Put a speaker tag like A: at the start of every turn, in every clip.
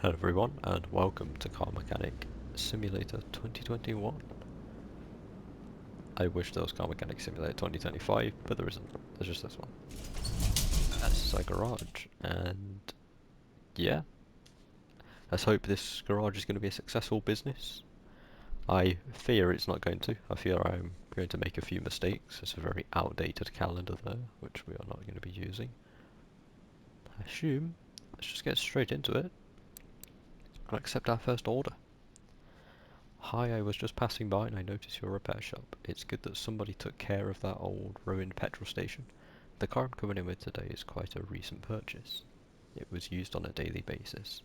A: Hello everyone and welcome to Car Mechanic Simulator 2021. I wish there was Car Mechanic Simulator 2025, but there isn't. There's just this one. And this is our garage, and yeah, let's hope this garage is going to be a successful business. I fear it's not going to. I fear I'm going to make a few mistakes. It's a very outdated calendar there, which we are not going to be using. I assume, let's just get straight into it and accept our first order. Hi, I was just passing by and I noticed your repair shop. It's good that somebody took care of that old ruined petrol station. The car I'm coming in with today is quite a recent purchase. It was used on a daily basis.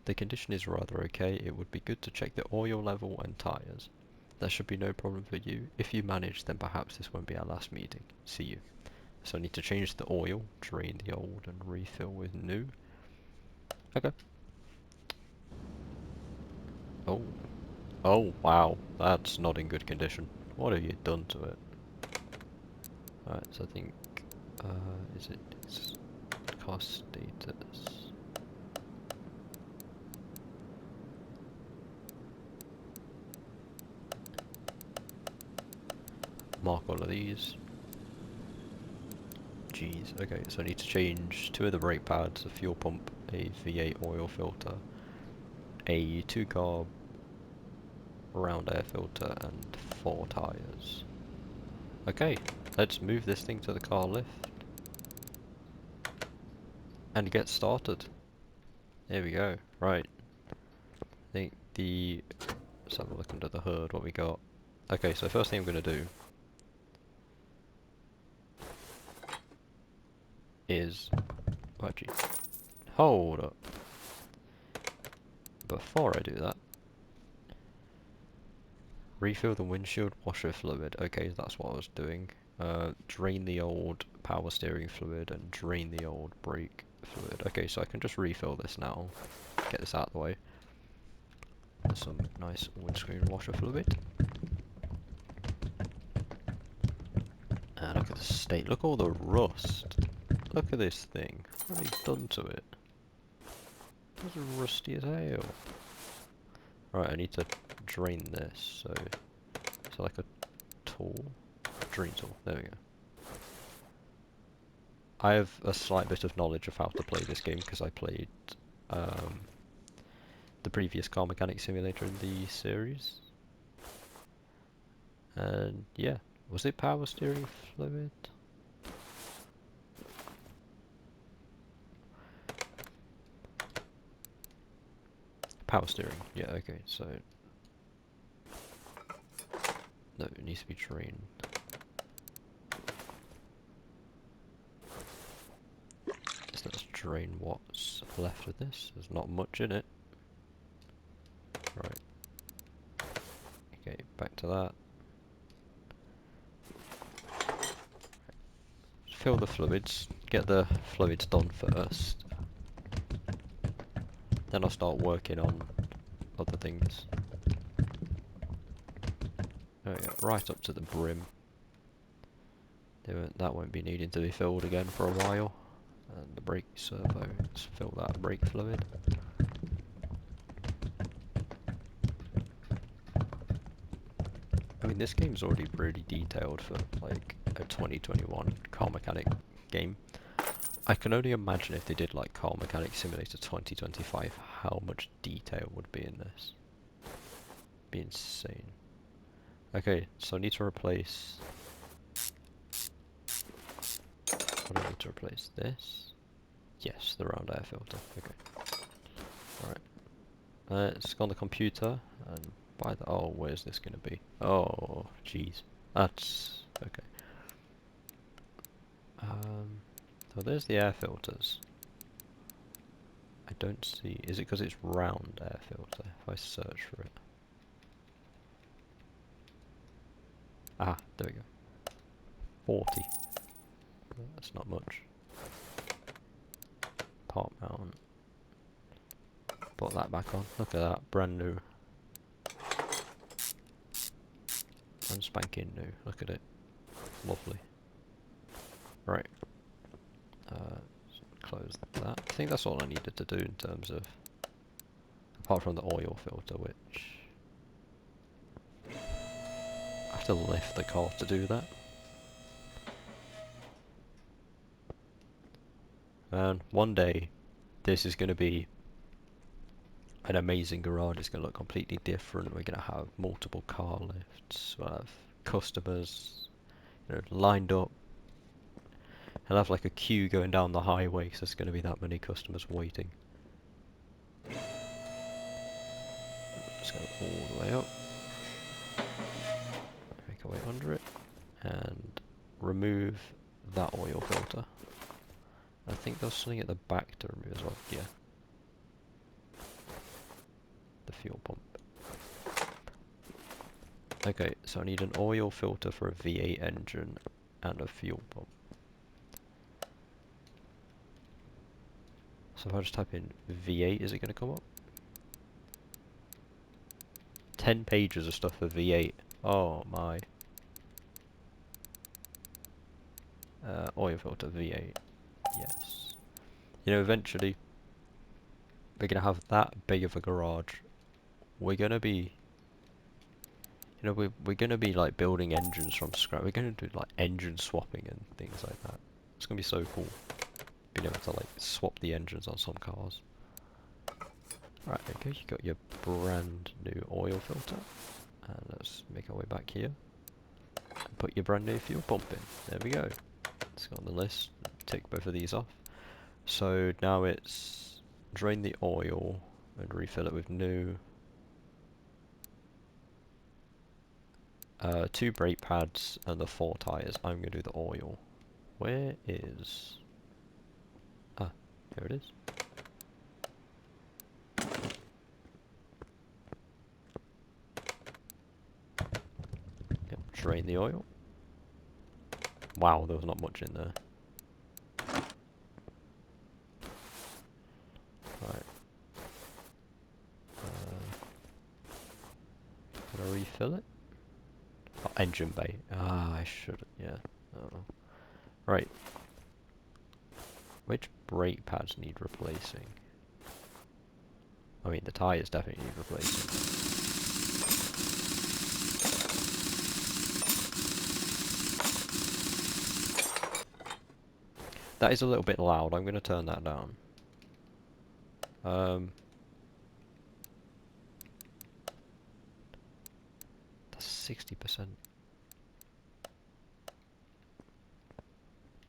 A: The condition is rather okay. It would be good to check the oil level and tyres. There should be no problem for you. If you manage, then perhaps this won't be our last meeting. See you. So I need to change the oil, drain the old and refill with new. Okay. Oh. Oh, wow. That's not in good condition. What have you done to it? Alright, so I think, is it, it's cost status. Mark all of these. Jeez, okay, so I need to change 2 of the brake pads, a fuel pump, a V8 oil filter, a 2-carb round air filter, and 4 tyres. Okay, let's move this thing to the car lift and get started. There we go, right. I think let's have a look under the hood, what we got. Okay, so first thing I'm going to do is, actually, hold up. Before I do that, refill the windshield washer fluid. Okay, that's what I was doing. Drain the old power steering fluid and drain the old brake fluid. Okay, so I can just refill this now. Get this out of the way. There's some nice windscreen washer fluid. And look at the state. Look at all the rust. Look at this thing. What have they done to it? It's rusty as hell. Right, I need to drain this. So like a tool. Drain tool. There we go. I have a slight bit of knowledge of how to play this game because I played the previous Car Mechanic Simulator in the series. And yeah, was it power steering fluid? Power steering, yeah, okay, so no, it needs to be drained. So let's drain what's left of this. There's not much in it. Right. Okay, back to that. Fill the fluids. Get the fluids done first. Then I'll start working on other things. There we go, right up to the brim. That won't be needing to be filled again for a while. And the brake servo, let's fill that brake fluid. I mean, this game's already really detailed for like a 2021 Car Mechanic game. I can only imagine if they did like Car Mechanic Simulator 2025, how much detail would be in this. Be insane. Okay, so I need to replace. What do I need to replace? This? Yes, the round air filter. Okay. Alright. Let's go on the computer and buy the. Oh, where's this gonna be? Oh, jeez. That's. Okay. So there's the air filters. I don't see. Is it because it's round air filter? If I search for it. Ah, there we go. 40. That's not much. Part mount. Put that back on. Look at that, brand new. And spanking new. Look at it. Lovely. Right. So close that. I think that's all I needed to do in terms of Apart from the oil filter, which I have to lift the car to do that. And one day, this is going to be an amazing garage. It's going to look completely different. We're going to have multiple car lifts. We'll have customers, lined up. I'll have like a queue going down the highway, so there's going to be that many customers waiting. Just go all the way up. Make our way under it. And remove that oil filter. I think there's something at the back to remove as well. Yeah. The fuel pump. Okay, so I need an oil filter for a V8 engine and a fuel pump. So if I just type in V8, is it going to come up? 10 pages of stuff for V8. Oh my. Oil filter V8. Yes. Eventually, we're going to have that big of a garage. We're going to be... we're going to be like building engines from scratch. We're going to do like engine swapping and things like that. It's going to be so cool. Being able to like swap the engines on some cars. Right, okay, you got your brand new oil filter. And let's make our way back here. And put your brand new fuel pump in. There we go. Let's go on the list. Tick both of these off. So now it's drain the oil and refill it with new. 2 brake pads and the 4 tyres. I'm going to do the oil. Where is... Ah, here it is. Yep, drain the oil. Wow, there was not much in there. Right. Can I refill it? Oh, engine bay. Ah, I should. Yeah. Oh. Right. Which brake pads need replacing? I mean, the tyres definitely need replacing. That is a little bit loud. I'm going to turn that down. That's 60%.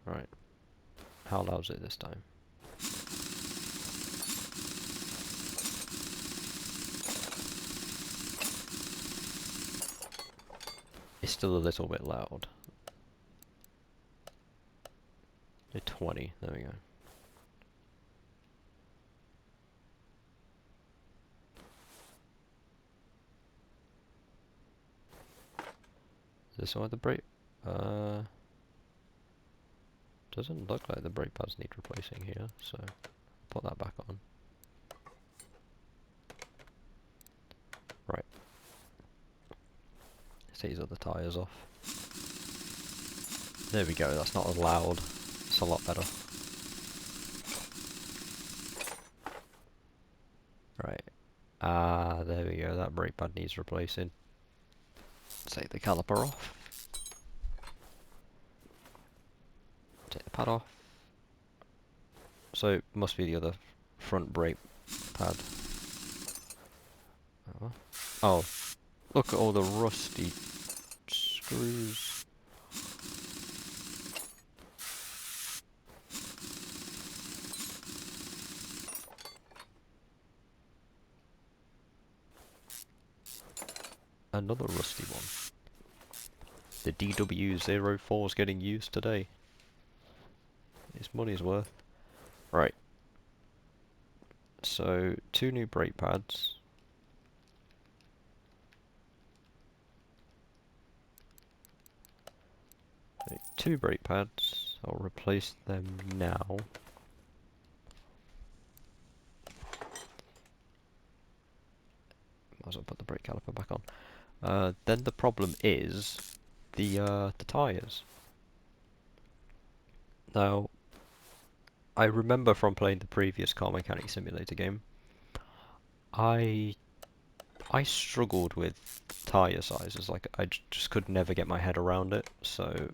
A: Right. How loud is it this time? It's still a little bit loud. 20. There we go. Is this one with the brake? Doesn't look like the brake pads need replacing here, so put that back on. Right. Let's take these other tyres off. There we go, that's not as loud. It's a lot better. Right. Ah, there we go, that brake pad needs replacing. Take the caliper off. Take the pad off. So it must be the other front brake pad. Oh, look at all the rusty screws. Another rusty one. The DW04 is getting used today. His money's worth. Right. So, 2 new brake pads. Okay, 2 brake pads. I'll replace them now. Might as well put the brake caliper back on. Then the problem is the tyres. Now, I remember from playing the previous Car Mechanic Simulator game, I struggled with tire sizes. Like I just could never get my head around it. So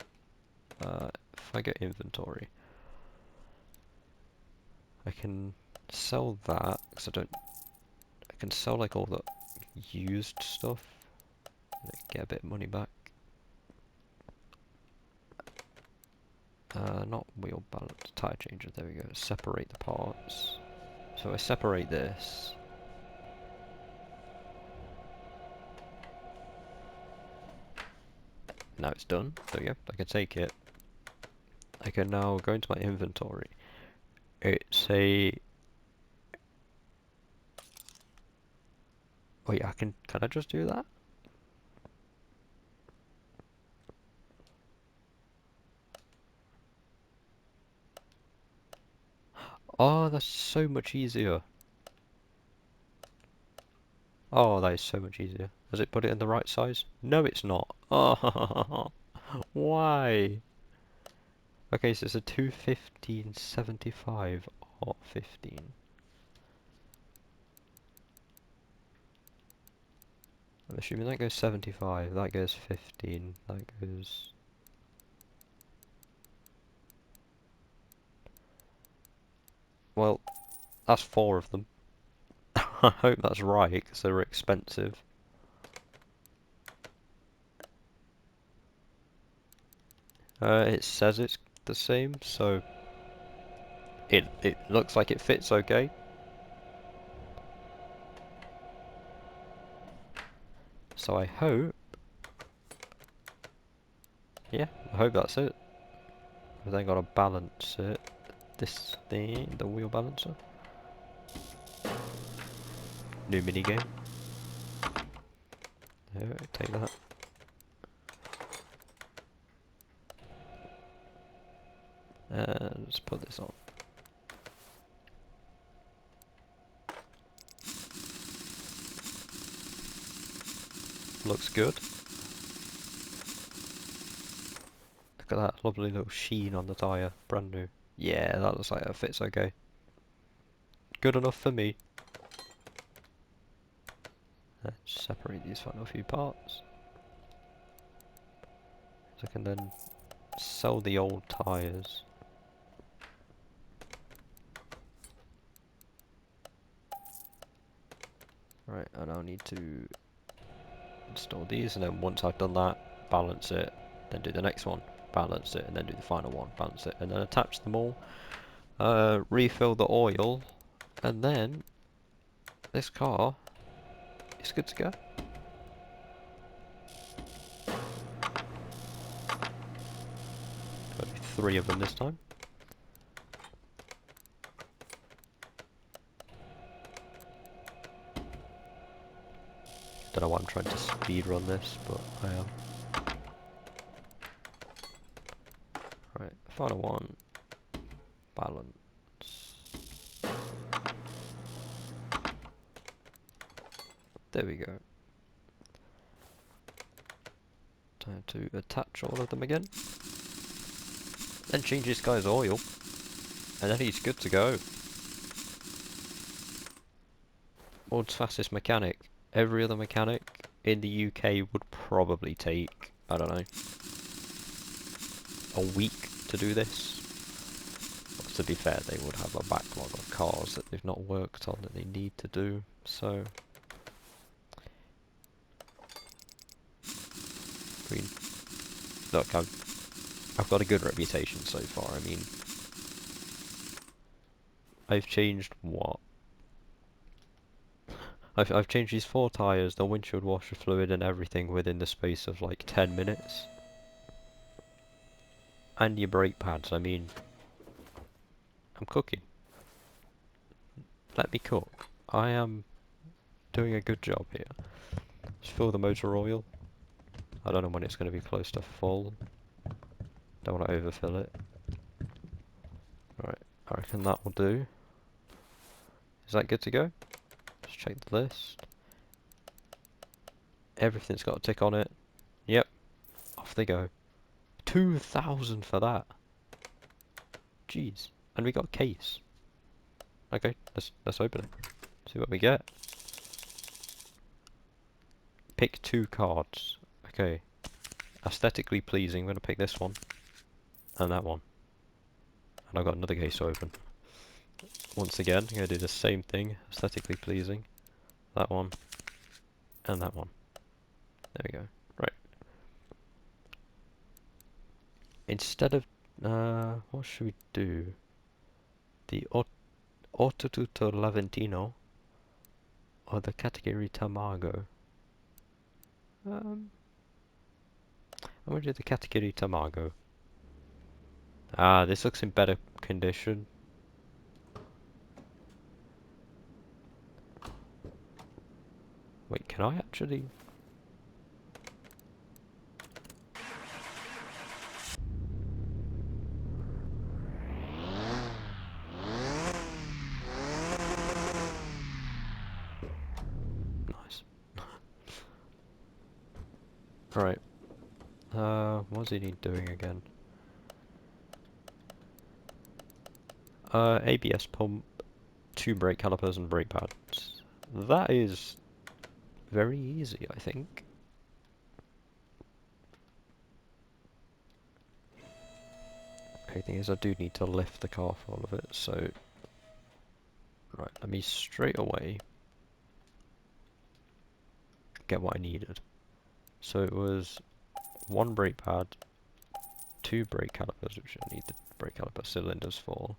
A: if I get inventory, I can sell that because I don't. I can sell like all the used stuff and get a bit of money back. Not wheel balance, tire changer. There we go. Separate the parts. So I separate this. Now it's done. There we go. I can take it. I can now go into my inventory. It's a... Wait, can I just do that? Oh, that's so much easier. Oh, that is so much easier. Does it put it in the right size? No, it's not. Oh, why? Okay, so it's a 215.75 or 15. I'm assuming that goes 75, that goes 15, that goes... Well, that's 4 of them. I hope that's right, because they're expensive. It says it's the same, so... It looks like it fits okay. So I hope... Yeah, I hope that's it. But then gotta balance it. This thing, the wheel balancer. New minigame. Yeah, take that. And let's put this on. Looks good. Look at that lovely little sheen on the tyre. Brand new. Yeah, that looks like it fits okay. Good enough for me. Let's separate these final few parts. So I can then sell the old tyres. Right, I now need to install these, and then once I've done that, balance it, then do the next one, balance it, and then do the final one, balance it, and then attach them all, refill the oil, and then this car is good to go. Got 3 of them this time. Don't know why I'm trying to speed run this, but I am. Right, final one. Balance. There we go. Time to attach all of them again. Then change this guy's oil. And then he's good to go. World's fastest mechanic. Every other mechanic in the UK would probably take, I don't know, a week to do this. But to be fair, they would have a backlog of cars that they've not worked on that they need to do, so... I mean, look, I've got a good reputation so far. I mean, I've changed what? I've changed these 4 tyres, the windshield washer fluid and everything within the space of like 10 minutes. And your brake pads, I mean, I'm cooking. Let me cook. I am doing a good job here. Just fill the motor oil. I don't know when it's going to be close to full. Don't want to overfill it. Right, I reckon that will do. Is that good to go? Just check the list. Everything's got a tick on it. Yep. Off they go. 2,000 for that. Jeez. And we got a case. Okay, let's open it. See what we get. Pick 2 cards. Okay. Aesthetically pleasing, I'm going to pick this one. And that one. And I've got another case open. Once again, I'm going to do the same thing. Aesthetically pleasing. That one. And that one. There we go. Right. Instead of... what should we do? The Ortotutto Laventino or the category Tamago? I'm going to do the category Tamago. Ah, this looks in better condition. Wait, can I actually... Nice. Right. What's he need doing again? ABS pump, 2 brake calipers and brake pads. That is very easy, I think. Okay, thing is I do need to lift the car for all of it, so... Right, let me straight away get what I needed. So it was 1 brake pad, 2 brake calipers, which I need the brake caliper cylinders for,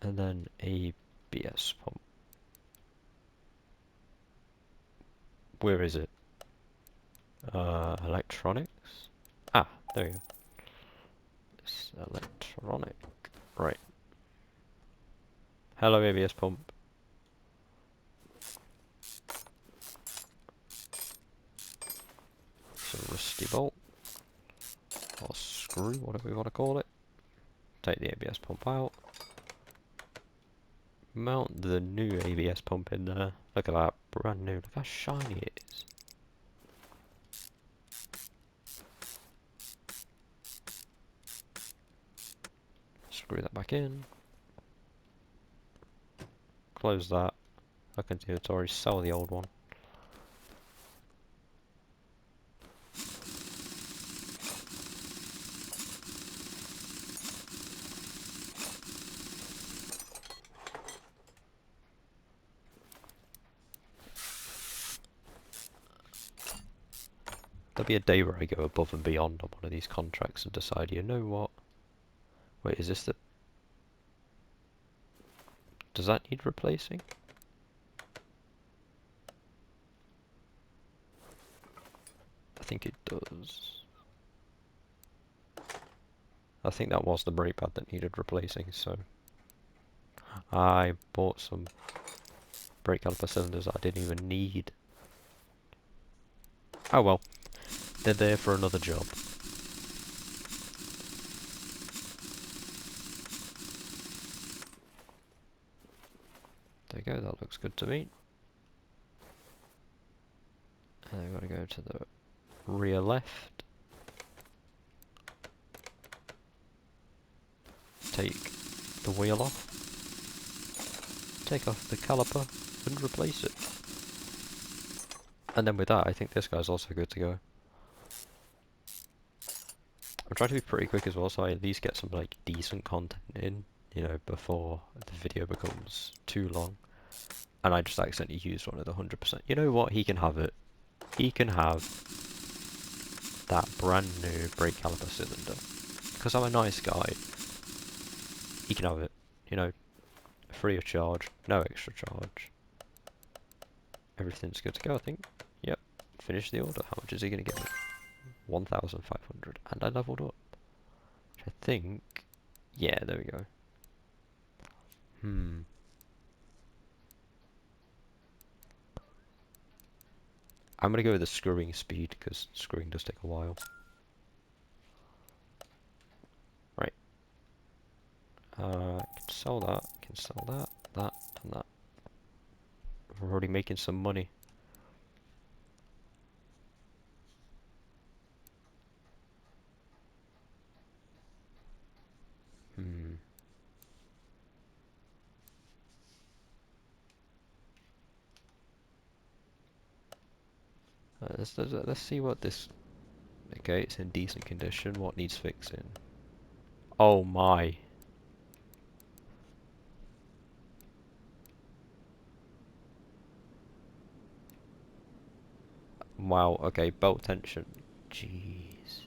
A: and then ABS pump. Where is it? Electronics? Ah, there we go. It's electronic. Right. Hello, ABS pump. Some rusty bolt. Or screw, whatever we want to call it. Take the ABS pump out. Mount the new ABS pump in there. Look at that, brand new. Look how shiny it is. Screw that back in. Close that. I can do it to already sell the old one. There'll be a day where I go above and beyond on one of these contracts and decide, you know what? Wait, is this the... Does that need replacing? I think it does. I think that was the brake pad that needed replacing, so... I bought some brake caliper cylinders that I didn't even need. Oh well. They're there for another job. There you go, that looks good to me. And I've got to go to the rear left. Take the wheel off. Take off the caliper and replace it. And then with that, I think this guy's also good to go. I'm trying to be pretty quick as well, so I at least get some like decent content in, you know, before the video becomes too long. And I just accidentally used one of the 100%. You know what? He can have it. He can have that brand new brake caliper cylinder. Because I'm a nice guy. He can have it. You know, free of charge, no extra charge. Everything's good to go, I think. Yep. Finish the order. How much is he going to give me? 1,500. And I leveled up. Which I think... Yeah, there we go. I'm going to go with the screwing speed, because screwing does take a while. Right. I can sell that, can sell that, that, and that. We're already making some money. Let's see what this... Okay, it's in decent condition. What needs fixing? Oh my. Wow, okay, belt tension. Jeez.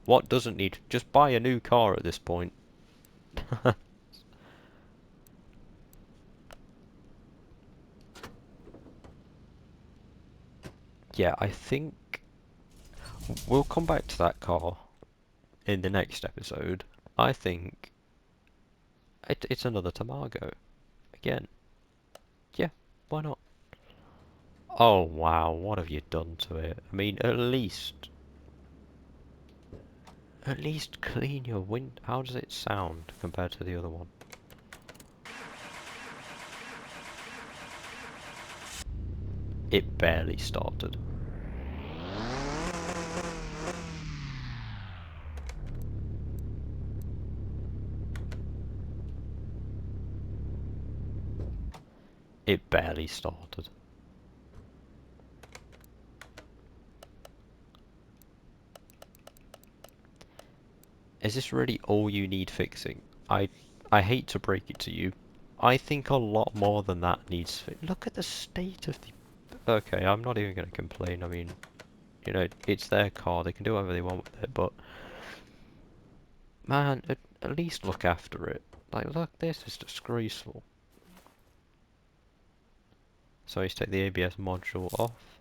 A: What doesn't need... Just buy a new car at this point. Yeah, I think we'll come back to that car in the next episode. I think it's another Tamago. Again. Yeah, why not? Oh wow, what have you done to it? I mean, at least clean your wind. How does it sound compared to the other one? It barely started. It barely started. Is this really all you need fixing? I hate to break it to you. I think a lot more than that needs Look at the state of the... Okay, I'm not even going to complain. I mean, you know, it's their car. They can do whatever they want with it, but... Man, at least look after it. Like, look, this is disgraceful. So let's take the ABS module off.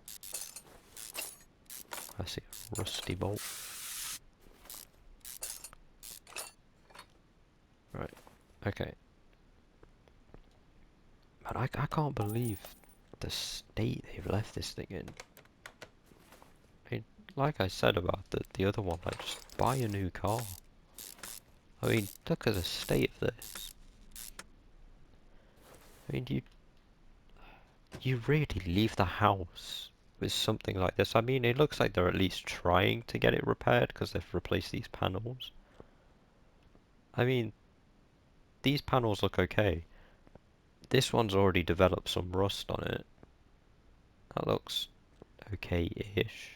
A: I see a rusty bolt. Right, okay. Man, I can't believe the state they've left this thing in. I mean, like I said about the other one, like, just buy a new car. I mean, look at the state of this. I mean, you really leave the house with something like this. I mean, it looks like they're at least trying to get it repaired because they've replaced these panels. I mean, these panels look okay. This one's already developed some rust on it. That looks okay-ish.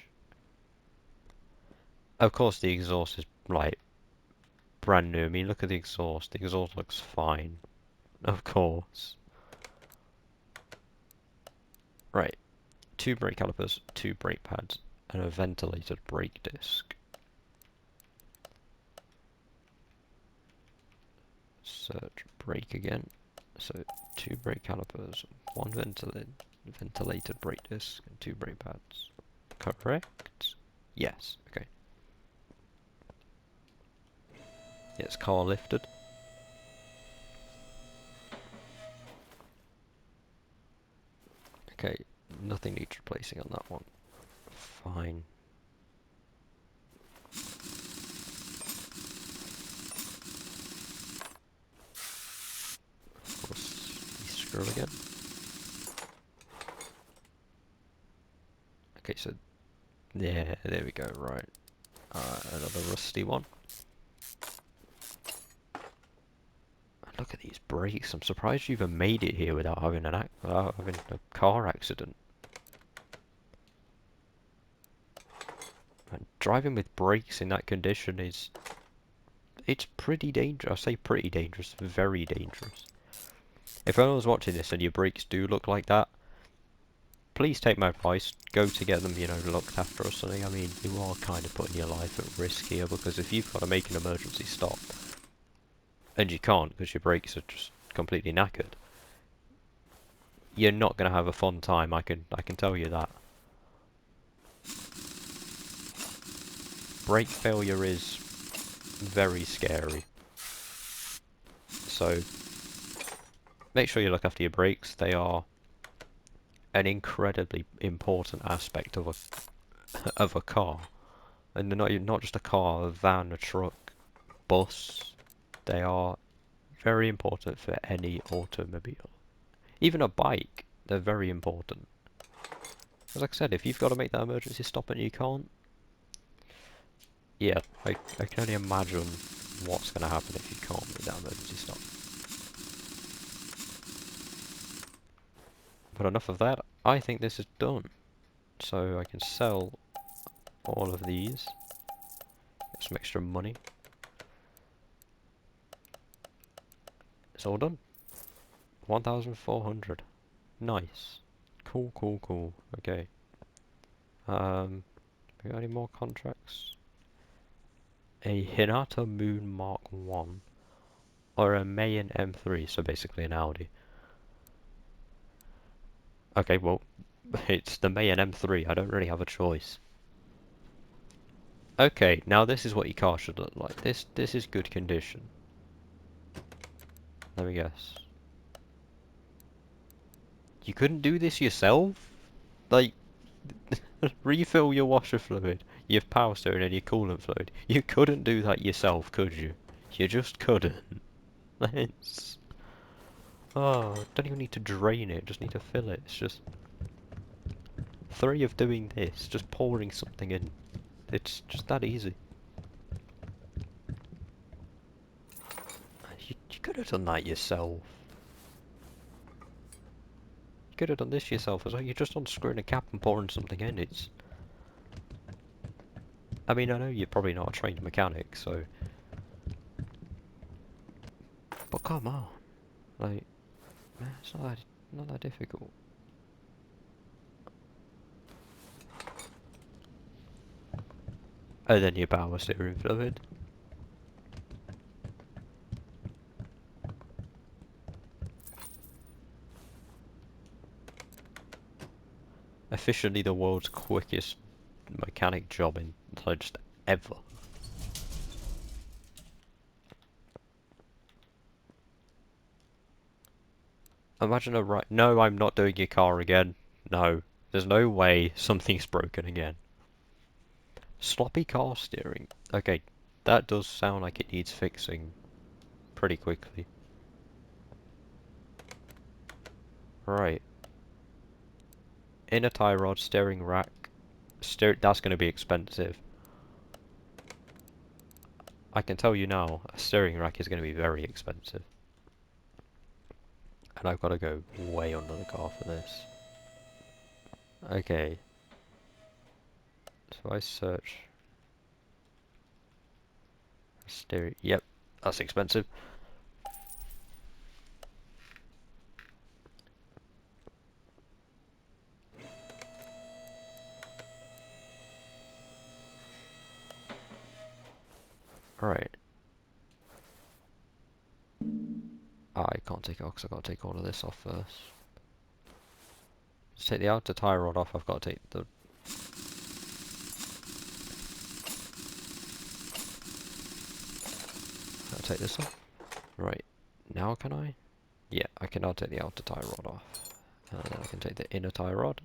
A: Of course, the exhaust is, like, brand new. I mean, look at the exhaust. The exhaust looks fine. Of course. Right. 2 brake calipers, 2 brake pads, and a ventilated brake disc. Search brake again. So 2 brake calipers, 1 ventilated brake disc, and 2 brake pads. Correct? Yes. Okay. It's car lifted. Okay. Nothing needs replacing on that one. Fine. Screw again. Okay, so yeah, there we go. Right, another rusty one. Look at these brakes. I'm surprised you even made it here without having without having a car accident. And driving with brakes in that condition it's pretty dangerous. I say pretty dangerous, very dangerous. If anyone's watching this and your brakes do look like that, please take my advice. Go to get them, you know, looked after or something. I mean, you are kind of putting your life at risk here because if you've got to make an emergency stop, and you can't because your brakes are just completely knackered, you're not going to have a fun time. I can tell you that. Brake failure is very scary. So make sure you look after your brakes. They are an incredibly important aspect of a car, and they're not just a car, a van, a truck, bus. They are very important for any automobile. Even a bike, they're very important. As like I said, if you've got to make that emergency stop and you can't, yeah, I can only imagine what's going to happen if you can't make that emergency stop. But enough of that, I think this is done. So I can sell all of these, get some extra money. It's all done. 1,400. Nice. Cool, cool, cool. Okay. We got any more contracts? A Hinata Moon Mark 1 or a Mayan M3, so basically an Audi. Okay, well, it's the Mayan M3. I don't really have a choice. Okay, now this is what your car should look like. This is good condition. Let me guess. You couldn't do this yourself? Like, refill your washer fluid, your power steering and your coolant fluid. You couldn't do that yourself, could you? You just couldn't. It's... Oh, don't even need to drain it, just need to fill it. It's just... 3 of doing this, just pouring something in. It's just that easy. You could have done that yourself. You could have done this yourself as well. You're just unscrewing a cap and pouring something in. It's... I mean, I know you're probably not a trained mechanic, so... But come on. Like, man, it's not that difficult. And then your power steering fluid. Officially the world's quickest mechanic job in just ever. Imagine a right. No, I'm not doing your car again. No, there's no way something's broken again. Sloppy car steering. Okay, that does sound like it needs fixing pretty quickly. Right. Inner tie rod, steering rack. That's going to be expensive. I can tell you now, a steering rack is going to be very expensive. And I've got to go way under the car for this. Okay. So I search... Steering... Yep, that's expensive. Right. I can't take it off because I've got to take all of this off first. Just take the outer tie rod off, I've got to take the... I'll take this off. Right. Now can I? Yeah, I can now take the outer tie rod off. And then I can take the inner tie rod.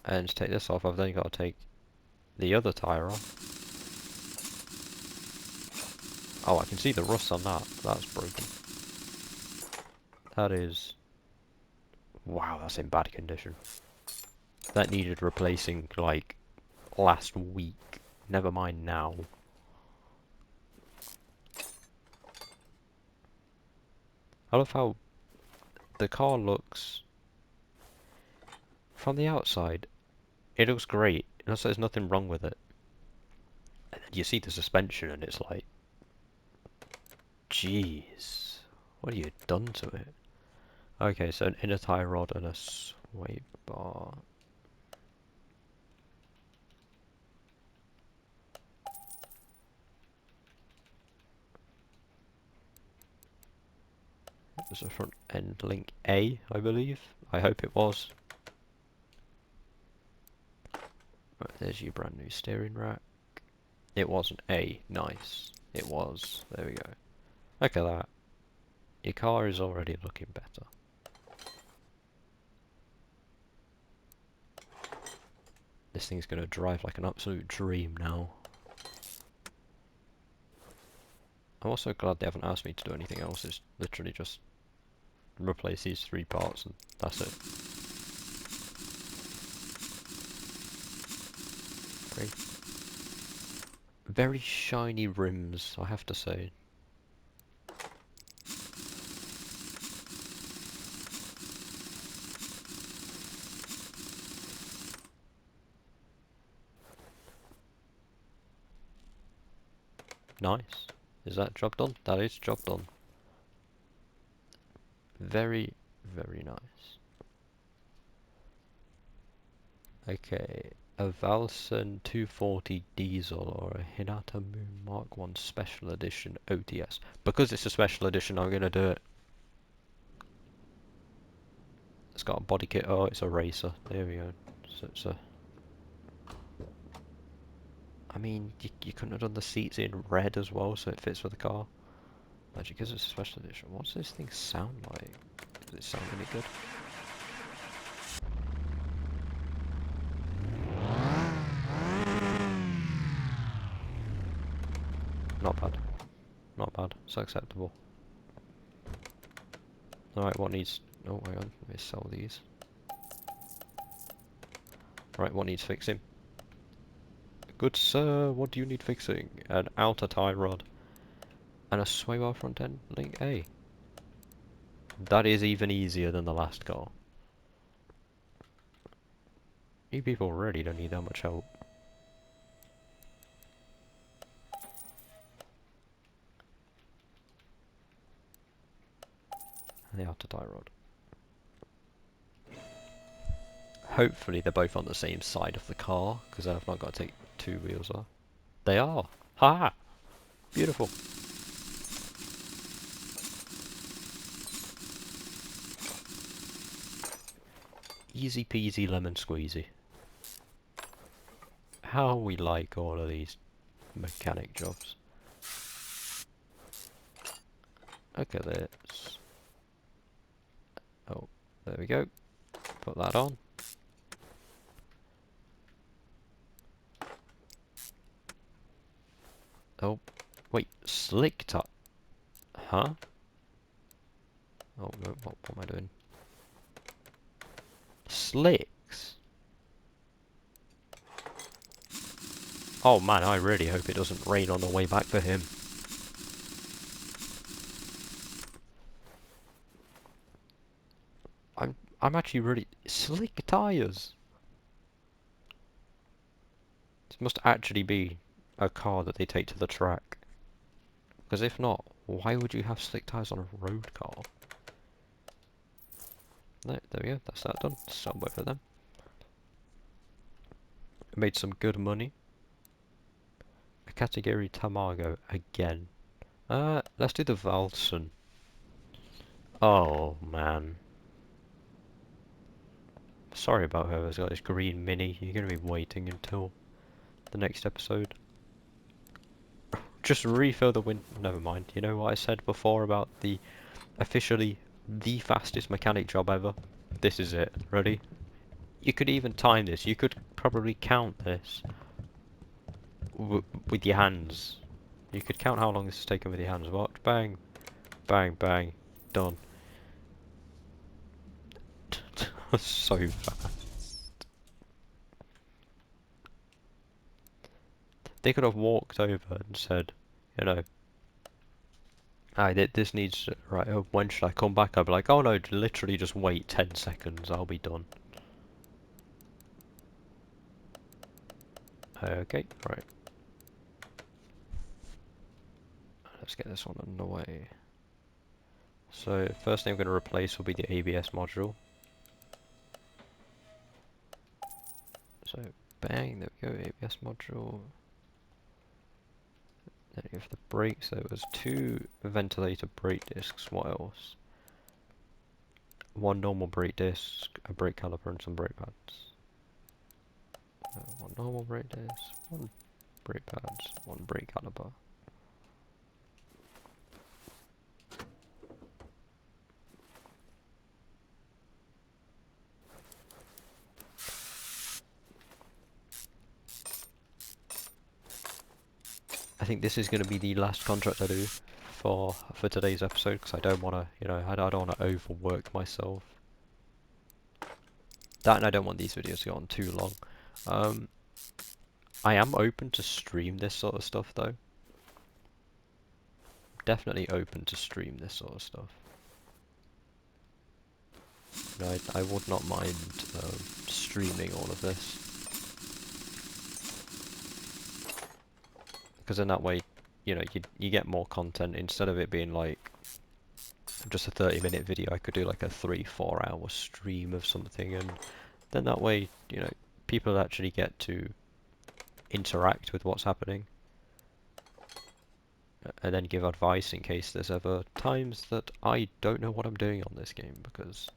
A: And to take this off, I've then got to take the other tire off. Oh, I can see the rust on that. That's broken. That is... Wow, that's in bad condition. That needed replacing, like, last week. Never mind now. I love how the car looks... From the outside, it looks great. It looks like there's nothing wrong with it. And then you see the suspension and it's like... Jeez. What have you done to it? Okay, so an inner tie rod and a sway bar. It was a front end link A, I believe. I hope it was. Right, there's your brand new steering rack. It wasn't A, nice. It was. There we go. Look at that. Your car is already looking better. This thing's gonna drive like an absolute dream now. I'm also glad they haven't asked me to do anything else. It's literally just replace these 3 parts and that's it. Very shiny rims, I have to say. Nice. Is that job done? That is job done. Very, very nice. Okay, a Valsen 240 diesel or a Hinata Moon Mark 1 Special Edition OTS. Because it's a special edition, I'm gonna do it. It's got a body kit. Oh, it's a racer. There we go. So it's a. I mean, you couldn't have done the seats in red as well, so it fits with the car. Actually, because it's a special edition. What's this thing sound like? Does it sound any good? Not bad. Not bad. It's acceptable. Alright, what needs... Oh, hang on. Let me sell these. Right, what needs fixing? Good sir, what do you need fixing? An outer tie rod. And a sway bar front end link A. That is even easier than the last car. You people really don't need that much help. And the outer tie rod. Hopefully they're both on the same side of the car, because then I've not got to take two wheels off. They are! Ha! Beautiful! Easy peasy lemon squeezy. How we like all of these mechanic jobs. Look at this. Oh, there we go. Put that on. Oh, wait, slick top. Huh? Oh, no, what am I doing? Slicks? Oh man, I really hope it doesn't rain on the way back for him. I'm actually really... Slick tyres! This must actually be a car that they take to the track. Because if not, why would you have slick tyres on a road car? No, there we go, that's that done. Sell both of them. Made some good money. A category Tamago again. Let's do the Valsen. Oh man. Sorry about whoever's got this green Mini. You're going to be waiting until the next episode. Just refill the wind. Never mind. You know what I said before about the officially the fastest mechanic job ever? This is it. Ready? You could even time this. You could probably count this with your hands. You could count how long this has taken with your hands. Watch. Bang. Bang. Bang. Done. So fast. They could have walked over and said, you know, this needs, right, when should I come back? I'd be like, oh no, literally just wait 10 seconds, I'll be done. Okay, right. Let's get this one underway. So, first thing I'm going to replace will be the ABS module. So, bang, there we go, ABS module. Then you have the brakes, there was 2 ventilator brake discs, what else? 1 normal brake disc, a brake caliper and some brake pads. 1 normal brake disc, 1 brake pads, 1 brake caliper. I think this is going to be the last contract I do for today's episode, because I don't want to, you know, I don't want to overwork myself. That, and I don't want these videos to go on too long. I am open to stream this sort of stuff though. Definitely open to stream this sort of stuff. You know, I would not mind streaming all of this. Because in that way, you know, you get more content instead of it being like just a 30-minute video. I could do like a 3-4 hour stream of something, and then that way, you know, people actually get to interact with what's happening, and then give advice in case there's ever times that I don't know what I'm doing on this game, because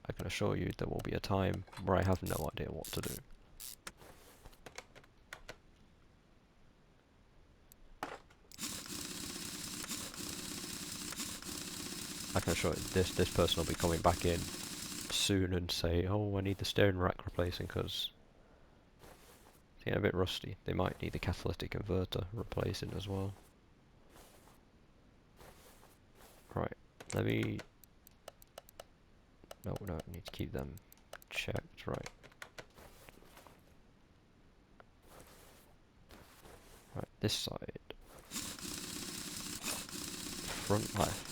A: I can assure you there will be a time where I have no idea what to do. I can assure you this person will be coming back in soon and say, oh, I need the steering rack replacing because it's getting a bit rusty. They might need the catalytic converter replacing as well. Right, let me... No, I need to keep them checked, right. Right, this side. Front left.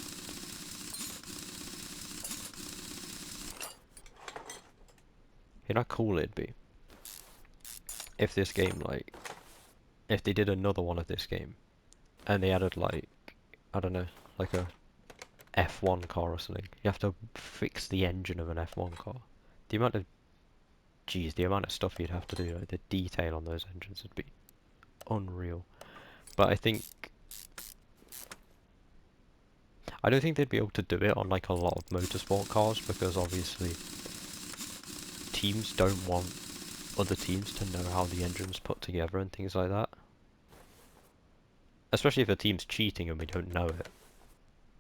A: You know how cool it'd be if this game, like, if they did another one of this game and they added, like, I don't know, like a F1 car or something. You have to fix the engine of an F1 car. The amount of, geez, the amount of stuff you'd have to do, like, the detail on those engines would be unreal. But I don't think they'd be able to do it on like a lot of motorsport cars, because obviously teams don't want other teams to know how the engine's put together and things like that. Especially if a team's cheating and we don't know it.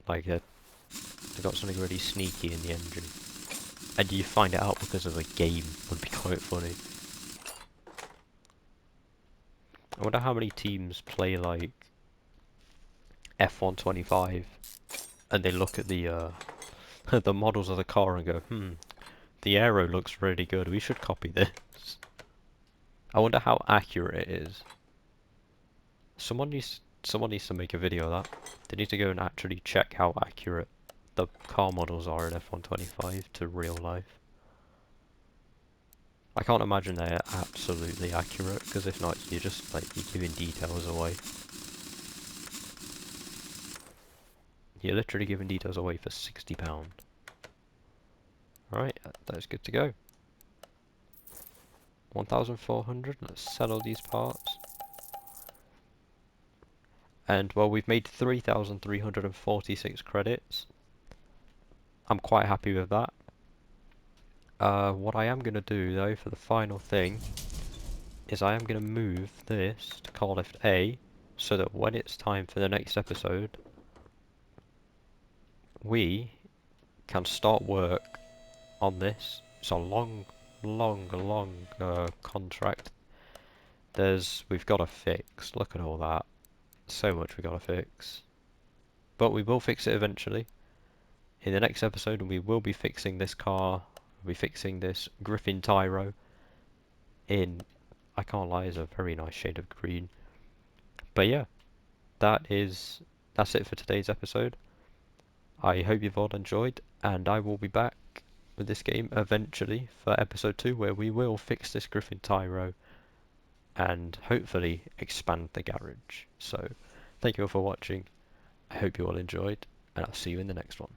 A: Like they've got something really sneaky in the engine, and you find it out because of a game, would be quite funny. I wonder how many teams play like F125 and they look at the the models of the car and go, the aero looks really good, we should copy this. I wonder how accurate it is. Someone needs to make a video of that. They need to go and actually check how accurate the car models are in F125 to real life. I can't imagine they're absolutely accurate, because if not, you're just like, you're giving details away. You're literally giving details away for £60. Alright, that's good to go. 1,400, let's sell all these parts. And well, we've made 3,346 credits. I'm quite happy with that. What I am going to do though for the final thing is I am going to move this to car lift A, so that when it's time for the next episode, we can start work on this. It's a long contract. We've got to fix, look at all that. So much we got to fix. But we will fix it eventually. In the next episode we will be fixing this car, we'll be fixing this Griffin Tyro in, I can't lie, it's a very nice shade of green. But yeah, that's it for today's episode. I hope you've all enjoyed, and I will be back with this game eventually for episode 2, where we will fix this Griffin Tyro and hopefully expand the garage. So thank you all for watching, I hope you all enjoyed, and I'll see you in the next one.